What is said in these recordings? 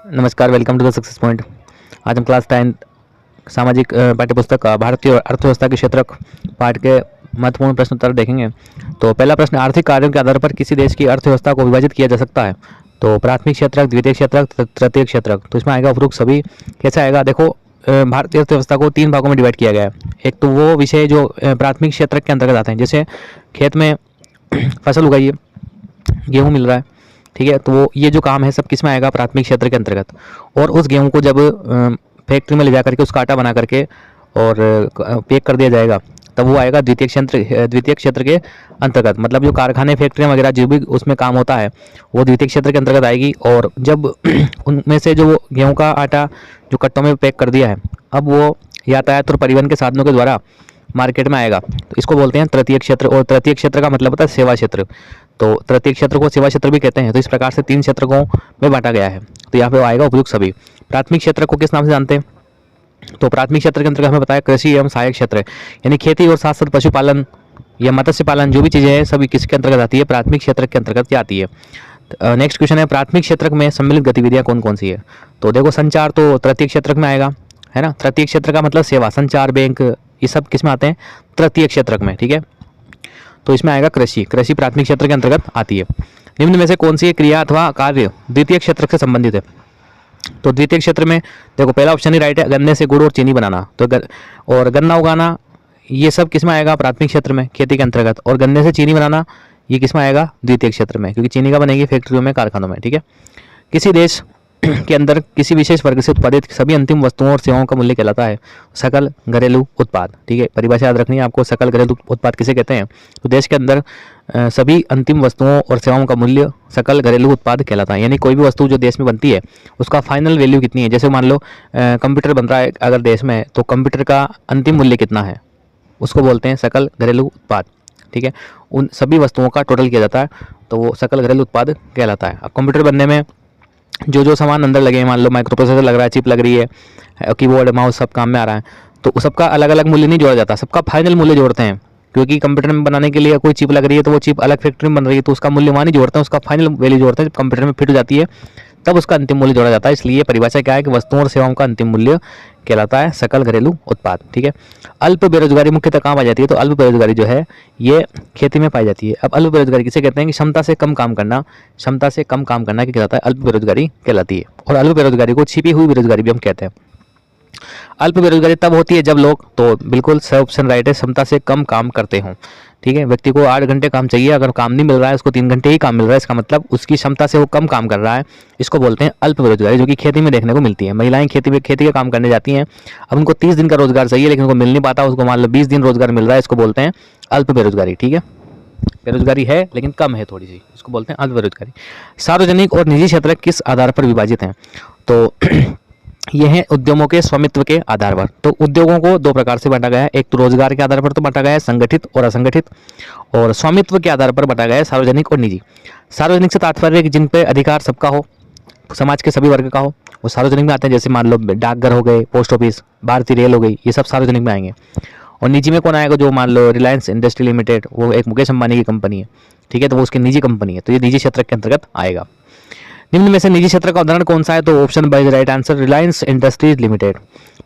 नमस्कार, welcome to the success point. आज हम क्लास 10 सामाजिक पाठ्यपुस्तक भारतीय अर्थव्यवस्था के क्षेत्रक पाठ के महत्वपूर्ण प्रश्न उत्तर देखेंगे। तो पहला प्रश्न, आर्थिक कार्यों के आधार पर किसी देश की अर्थव्यवस्था को विभाजित किया जा सकता है। तो प्राथमिक क्षेत्रक, द्वितीय क्षेत्रक, तृतीय क्षेत्रक। तो इसमें आएगा उपरोक्त सभी। कैसे आएगा देखो, भारतीय अर्थव्यवस्था को 3 भागों में डिवाइड किया गया है। एक तो वो विषय जो प्राथमिक क्षेत्रक के अंतर्गत आते हैं, जैसे खेत में फसल उगाइए, गेहूँ मिल रहा है, ठीक है, तो वो ये जो काम है सब किस में आएगा, प्राथमिक क्षेत्र के अंतर्गत। और उस गेहूं को जब फैक्ट्री में ले जा करके उसका आटा बना करके और पैक कर दिया जाएगा, तब वो आएगा द्वितीय क्षेत्र के अंतर्गत। मतलब जो कारखाने, फैक्ट्रियाँ वगैरह जो भी उसमें काम होता है वो द्वितीय क्षेत्र के अंतर्गत आएगी। और जब उनमें से जो गेहूँ का आटा जो कट्टों में पैक कर दिया है, अब वो यातायात और परिवहन के साधनों के द्वारा मार्केट में आएगा, तो इसको बोलते हैं तृतीय क्षेत्र। और तृतीय क्षेत्र का मतलब होता है सेवा क्षेत्र। तो तृतीय क्षेत्र को सेवा क्षेत्र भी कहते हैं। तो इस प्रकार से 3 क्षेत्रकों में बांटा गया है। तो यहाँ पे आएगा उपयुक्त सभी। प्राथमिक क्षेत्र को किस नाम से जानते हैं? तो प्राथमिक क्षेत्र के अंतर्गत हमें बताया कृषि एवं सहायक क्षेत्र, यानी खेती और साथ साथ पशुपालन या मत्स्य पालन जो भी चीज़ें हैं सभी किसके अंतर्गत आती है, प्राथमिक क्षेत्र के अंतर्गत आती है। नेक्स्ट क्वेश्चन है, प्राथमिक क्षेत्र में सम्मिलित गतिविधियाँ कौन कौन सी है? तो देखो, संचार तो तृतीय क्षेत्र में आएगा, है ना। तृतीय क्षेत्र का मतलब सेवा, संचार, बैंक, ये सब किस में आते हैं, तृतीय क्षेत्र में, ठीक है। तो इसमें आएगा कृषि प्राथमिक क्षेत्र के अंतर्गत आती है। निम्न में से कौन सी क्रिया अथवा कार्य द्वितीय क्षेत्र से संबंधित है? तो द्वितीय क्षेत्र में देखो, पहला ऑप्शन ही राइट है, गन्ने से गुड़ और चीनी बनाना। तो और गन्ना उगाना, ये सब किस में आएगा, प्राथमिक क्षेत्र में, खेती के अंतर्गत। और गन्ने से चीनी बनाना, ये किस में आएगा, द्वितीय क्षेत्र में, क्योंकि चीनी का बनेगी फैक्ट्रियों में, कारखानों में, ठीक है। किसी देश के अंदर किसी विशेष वर्ग से उत्पादित सभी अंतिम वस्तुओं और सेवाओं का मूल्य कहलाता है सकल घरेलू उत्पाद, ठीक है। परिभाषा याद रखनी है आपको, सकल घरेलू उत्पाद किसे कहते हैं? तो देश के अंदर सभी अंतिम वस्तुओं और सेवाओं का मूल्य सकल घरेलू उत्पाद कहलाता है। यानी कोई भी वस्तु जो देश में बनती है उसका फाइनल वैल्यू कितनी है। जैसे मान लो कंप्यूटर बन रहा है अगर देश में, तो कंप्यूटर का अंतिम मूल्य कितना है, उसको बोलते हैं सकल घरेलू उत्पाद, ठीक है। उन सभी वस्तुओं का टोटल किया जाता है, तो वो सकल घरेलू उत्पाद कहलाता है। अब कंप्यूटर बनने में जो सामान अंदर लगे हैं, मान लो माइक्रो प्रोसेसर लग रहा है, चिप लग रही है, कीबोर्ड, माउस सब काम में आ रहा है, तो सबका अलग अलग मूल्य नहीं जोड़ा जाता, सबका फाइनल मूल्य जोड़ते हैं। क्योंकि कंप्यूटर में बनाने के लिए कोई चिप लग रही है तो वो चिप अलग फैक्ट्री में बन रही है, तो उसका मूल्य वहाँ नहीं जोड़ते हैं, उसका फाइनल वैल्यू जोड़ते हैं। जब कंप्यूटर में फिट हो जाती है तब उसका अंतिम मूल्य जोड़ा जाता है। इसलिए परिभाषा क्या है कि वस्तुओं और सेवाओं का अंतिम मूल्य कहलाता है सकल घरेलू उत्पाद, ठीक है। अल्प बेरोजगारी मुख्यतः कहाँ पाई जाती है? तो अल्प बेरोजगारी जो है ये खेती में पाई जाती है। अब अल्प बेरोजगारी किसे कहते हैं? कि क्षमता से कम काम करना, क्षमता से कम काम करना क्या कहलाता है? अल्प बेरोजगारी कहलाती है। और अल्प बेरोजगारी को छिपी हुई बेरोजगारी भी हम कहते हैं। अल्प बेरोजगारी तब होती है जब लोग, तो बिल्कुल सही ऑप्शन राइट है, क्षमता से कम काम करते हों, ठीक है। व्यक्ति को 8 घंटे काम चाहिए, अगर काम नहीं मिल रहा है, उसको 3 घंटे ही काम मिल रहा है, इसका मतलब उसकी क्षमता से वो कम काम कर रहा है। इसको बोलते हैं अल्प बेरोजगारी, जो कि खेती में देखने को मिलती है। महिलाएं खेती का काम करने जाती हैं, अब उनको 30 दिन का रोजगार चाहिए लेकिन उनको मिल नहीं पाता, उसको मान लो 20 दिन रोजगार मिल रहा है, इसको बोलते हैं अल्प बेरोजगारी, ठीक है। बेरोजगारी है लेकिन कम है थोड़ी सी, इसको बोलते हैं अल्प बेरोजगारी। सार्वजनिक और निजी क्षेत्र किस आधार पर विभाजित हैं? तो ये है उद्यमों के स्वामित्व के आधार पर। तो उद्योगों को 2 प्रकार से बांटा गया है, एक तो रोजगार के आधार पर तो बांटा गया है, संगठित और असंगठित, और स्वामित्व के आधार पर बांटा गया है, सार्वजनिक और निजी। सार्वजनिक से तात्पर्य जिन पे अधिकार सबका हो, समाज के सभी वर्ग का हो, वो सार्वजनिक में आते हैं। जैसे मान लो डाकघर हो गए, पोस्ट ऑफिस, भारतीय रेल हो गई, ये सब सार्वजनिक में आएंगे। और निजी में कौन आएगा? जो मान लो रिलायंस इंडस्ट्री लिमिटेड, वो एक मुकेश अंबानी की कंपनी है, ठीक है, तो वो उसकी निजी कंपनी है, तो ये निजी क्षेत्र के अंतर्गत आएगा। निम्न में से निजी क्षेत्र का उदाहरण कौन सा है? तो option B right answer, Reliance Industries Limited.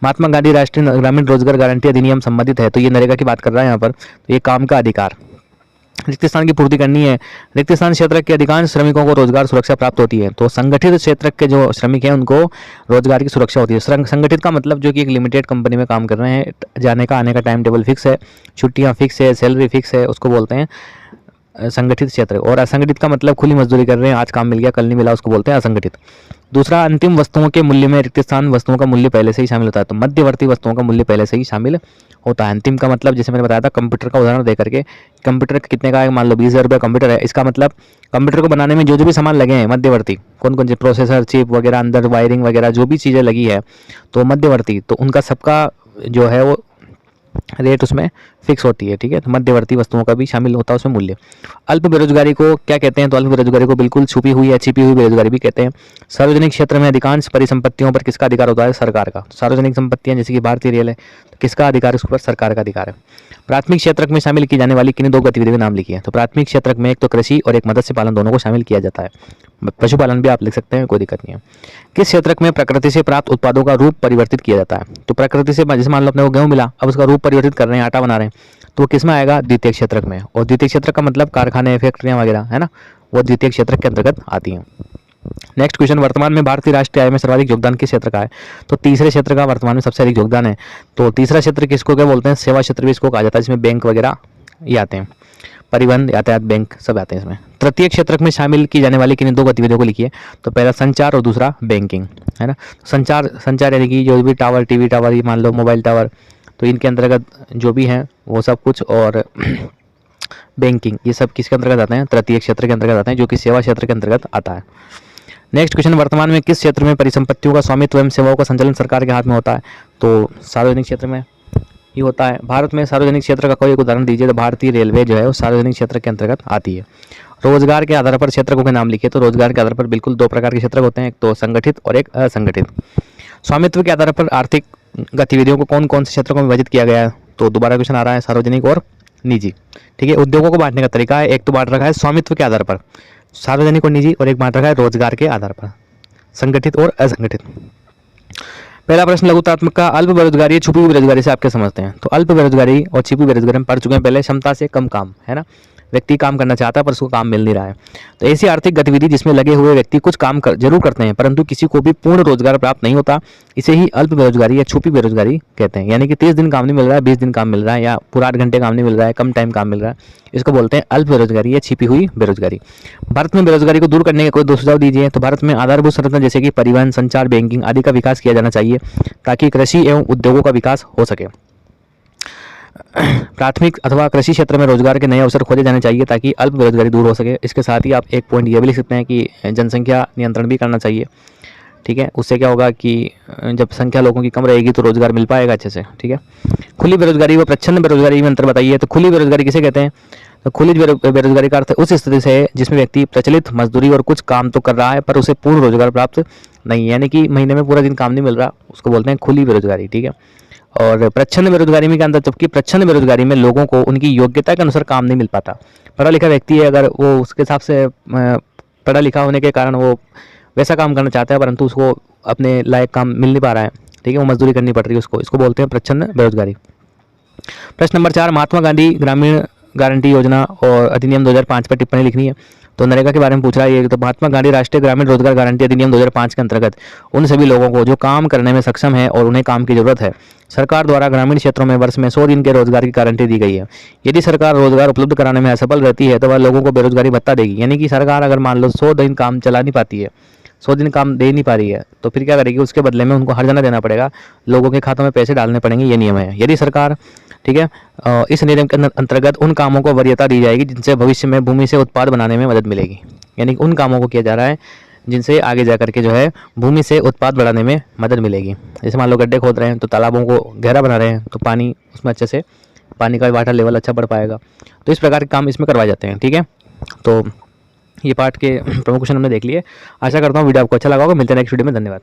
Mahatma Gandhi Rashtriya Grameen रोजगार गारंटी अधिनियम संबंधित है, तो ये नरेगा की बात कर रहा है यहाँ पर। तो ये काम का अधिकार, रिक्त स्थान की पूर्ति करनी है। रिक्त स्थान क्षेत्र के अधिकांश श्रमिकों को रोजगार सुरक्षा प्राप्त होती है। तो संगठित क्षेत्र के जो श्रमिक हैं उनको रोजगार की सुरक्षा होती है। संगठित का मतलब जो कि एक लिमिटेड कंपनी में काम कर रहे हैं, जाने का आने का टाइम टेबल फिक्स है, छुट्टियाँ फिक्स है, सैलरी फिक्स है, उसको बोलते हैं संगठित क्षेत्र। और असंगठित का मतलब खुली मजदूरी कर रहे हैं, आज काम मिल गया कल नहीं मिला, उसको बोलते हैं असंगठित। दूसरा, अंतिम वस्तुओं के मूल्य में रिक्त स्थान वस्तुओं का मूल्य पहले से ही शामिल होता है। तो मध्यवर्ती वस्तुओं का मूल्य पहले से ही शामिल होता है। अंतिम का मतलब जैसे मैंने बताया था कंप्यूटर का उदाहरण दे करके, कंप्यूटर कितने का है, मान लो 20,000 रुपये कंप्यूटर है, इसका मतलब कंप्यूटर को बनाने में जो भी सामान लगे हैं मध्यवर्ती, कौन कौन से प्रोसेसर, चिप वगैरह, अंदर वायरिंग वगैरह जो भी चीज़ें लगी है, तो मध्यवर्ती, तो उनका सबका जो है वो रेट उसमें फिक्स होती है, ठीक है। तो मध्यवर्ती वस्तुओं का भी शामिल होता है उसमें मूल्य। अल्प बेरोजगारी को क्या कहते हैं? तो अल्प बेरोजगारी को बिल्कुल छुपी हुई या छिपी हुई बेरोजगारी भी कहते हैं। सार्वजनिक क्षेत्र में अधिकांश परिसंपत्तियों पर किसका अधिकार होता है? सरकार का। सार्वजनिक संपत्तियां जैसे कि भारतीय रेल है, तो किसका अधिकार है, उसके ऊपर सरकार का अधिकार है। प्राथमिक क्षेत्र में शामिल की जाने वाली किन्हीं दो गतिविधियों के नाम लिखिए। तो प्राथमिक क्षेत्र में एक तो कृषि और एक मत्स्य पालन दोनों को शामिल किया जाता है। पशुपालन भी आप लिख सकते हैं, कोई दिक्कत नहीं है। किस क्षेत्र में प्रकृति से प्राप्त उत्पादों का रूप परिवर्तित किया जाता है। तो प्रकृति से जैसे मान लो अपने को गेहूं मिला, अब उसका रूप परिवर्तित कर रहे हैं, आटा बना रहे हैं, तो वो किस में आएगा, द्वितीय क्षेत्र में। और द्वितीय क्षेत्र का मतलब कारखाने, फैक्ट्रियां वगैरह है ना, वो द्वितीय क्षेत्र के अंतर्गत आती हैं। नेक्स्ट क्वेश्चन, वर्तमान में भारतीय राष्ट्रीय आय में सर्वाधिक योगदान किस क्षेत्र का है। तो तीसरे क्षेत्र का वर्तमान में सबसे अधिक योगदान है। तो तीसरा क्षेत्र किसको क्या बोलते हैं, सेवा क्षेत्र भी इसको कहा जाता है, जिसमें बैंक वगैरह ये आते हैं, परिवहन, यातायात, बैंक सब आते हैं इसमें। तृतीय क्षेत्र में शामिल की जाने वाली किन्हीं दो गतिविधियों को लिखिए। तो पहला संचार और दूसरा बैंकिंग, है ना। संचार यानी कि जो भी टावर, टीवी टावर, ये मान लो मोबाइल टावर, तो इनके अंतर्गत जो भी हैं वो सब कुछ, और बैंकिंग, ये सब किसके अंतर्गत आते हैं, तृतीय क्षेत्र के अंतर्गत आते हैं, जो कि सेवा क्षेत्र के अंतर्गत आता है। नेक्स्ट क्वेश्चन, वर्तमान में किस क्षेत्र में परिसंपत्तियों का स्वामित्व एवं सेवाओं का संचालन सरकार के हाथ में होता है। तो सार्वजनिक क्षेत्र में ही होता है। भारत में सार्वजनिक क्षेत्र का कोई एक उदाहरण दीजिए। तो भारतीय रेलवे जो है वो सार्वजनिक क्षेत्र के अंतर्गत आती है। रोजगार के आधार पर क्षेत्रकों के नाम लिखिए। तो रोजगार के आधार पर बिल्कुल दो प्रकार के क्षेत्र होते हैं, एक तो संगठित और एक असंगठित। स्वामित्व के आधार पर आर्थिक गतिविधियों को कौन कौन से क्षेत्रों में विभाजित किया गया है। तो दोबारा क्वेश्चन आ रहा है, सार्वजनिक और निजी। ठीक है, उद्योगों को बांटने का तरीका है, एक तो बांट रखा है स्वामित्व के आधार पर सार्वजनिक और निजी, और एक बांट रखा है रोजगार के आधार पर संगठित और असंगठित। पहला प्रश्न, लघुतात्मक का अल्प बेरोजगारी, छुपी हुई बेरोजगारी से आप क्या समझते हैं। तो अल्प बेरोजगारी और छिपी बेरोजगारी हम पढ़ चुके हैं पहले। क्षमता से कम काम, है ना, व्यक्ति काम करना चाहता है पर उसको काम मिल नहीं रहा है। तो ऐसी आर्थिक गतिविधि जिसमें लगे हुए व्यक्ति कुछ काम जरूर करते हैं परंतु किसी को भी पूर्ण रोजगार प्राप्त नहीं होता, इसे ही अल्प बेरोजगारी या छुपी बेरोजगारी कहते हैं। यानी कि 30 दिन काम नहीं मिल रहा है, 20 दिन काम मिल रहा है, या पूरा 8 घंटे काम नहीं मिल रहा है, कम टाइम काम मिल रहा है, इसको बोलते हैं अल्प बेरोजगारी या छिपी हुई बेरोजगारी। भारत में बेरोजगारी को दूर करने के कोई दो सुझाव दीजिए। तो भारत में आधारभूत संरचना जैसे कि परिवहन, संचार, बैंकिंग आदि का विकास किया जाना चाहिए ताकि कृषि एवं उद्योगों का विकास हो सके। प्राथमिक अथवा कृषि क्षेत्र में रोजगार के नए अवसर खोजे जाने चाहिए ताकि अल्प बेरोजगारी दूर हो सके। इसके साथ ही आप एक पॉइंट ये भी लिख सकते हैं कि जनसंख्या नियंत्रण भी करना चाहिए। ठीक है, उससे क्या होगा कि जब संख्या लोगों की कम रहेगी तो रोजगार मिल पाएगा अच्छे से। ठीक है, खुली बेरोजगारी व प्रच्छन्न बेरोजगारी में अंतर बताइए। तो खुली बेरोजगारी किसे कहते हैं। तो खुली बेरोजगारी का अर्थ उस स्थिति से है जिसमें व्यक्ति प्रचलित मजदूरी और कुछ काम तो कर रहा है पर उसे पूर्ण रोजगार प्राप्त नहीं, यानी कि महीने में पूरा दिन काम नहीं मिल रहा, उसको बोलते हैं खुली बेरोजगारी। ठीक है, और प्रच्छन्न बेरोजगारी में क्या अंतर, जबकि प्रच्छन्न बेरोजगारी में लोगों को उनकी योग्यता के अनुसार काम नहीं मिल पाता। पढ़ा लिखा व्यक्ति है, अगर वो उसके हिसाब से पढ़ा लिखा होने के कारण वो वैसा काम करना चाहता है परंतु उसको अपने लायक काम मिल नहीं पा रहा है। ठीक है, वो मजदूरी करनी पड़ रही है उसको, इसको बोलते हैं प्रच्छन्न बेरोजगारी। प्रश्न नंबर 4, महात्मा गांधी ग्रामीण गारंटी योजना और अधिनियम 2005 पर टिप्पणी लिखनी है। तो नरेगा के बारे में पूछ रहा है ये। तो महात्मा गांधी राष्ट्रीय ग्रामीण रोजगार गारंटी अधिनियम 2005 के अंतर्गत उन सभी लोगों को जो काम करने में सक्षम है और उन्हें काम की जरूरत है, सरकार द्वारा ग्रामीण क्षेत्रों में वर्ष में 100 दिन के रोजगार की गारंटी दी गई है। यदि सरकार रोजगार उपलब्ध कराने में असफल रहती है तो वह लोगों को बेरोजगारी भत्ता देगी। यानी कि सरकार अगर मान लो 100 दिन काम चला नहीं पाती है, 100 दिन काम दे नहीं पा रही है, तो फिर क्या करेगी, उसके बदले में उनको हर्जाना देना पड़ेगा, लोगों के खातों में पैसे डालने पड़ेंगे, ये नियम है। यदि सरकार, ठीक है, इस नियम के अंतर्गत उन कामों को वरीयता दी जाएगी जिनसे भविष्य में भूमि से उत्पाद बनाने में मदद मिलेगी। यानी उन कामों को किया जा रहा है जिनसे आगे जा करके जो है भूमि से उत्पाद बढ़ाने में मदद मिलेगी। जैसे मान लो गड्ढे खोद रहे हैं तो तालाबों को गहरा बना रहे हैं तो पानी उसमें अच्छे से, पानी का वाटर लेवल अच्छा बढ़ पाएगा। तो इस प्रकार के काम इसमें करवाए जाते हैं। ठीक है, तो ये पार्ट के प्रमुख क्वेश्चन हमने देख लिए। आशा करता हूँ वीडियो आपको अच्छा लगा होगा। मिलते हैं नेक्स्ट वीडियो में। धन्यवाद।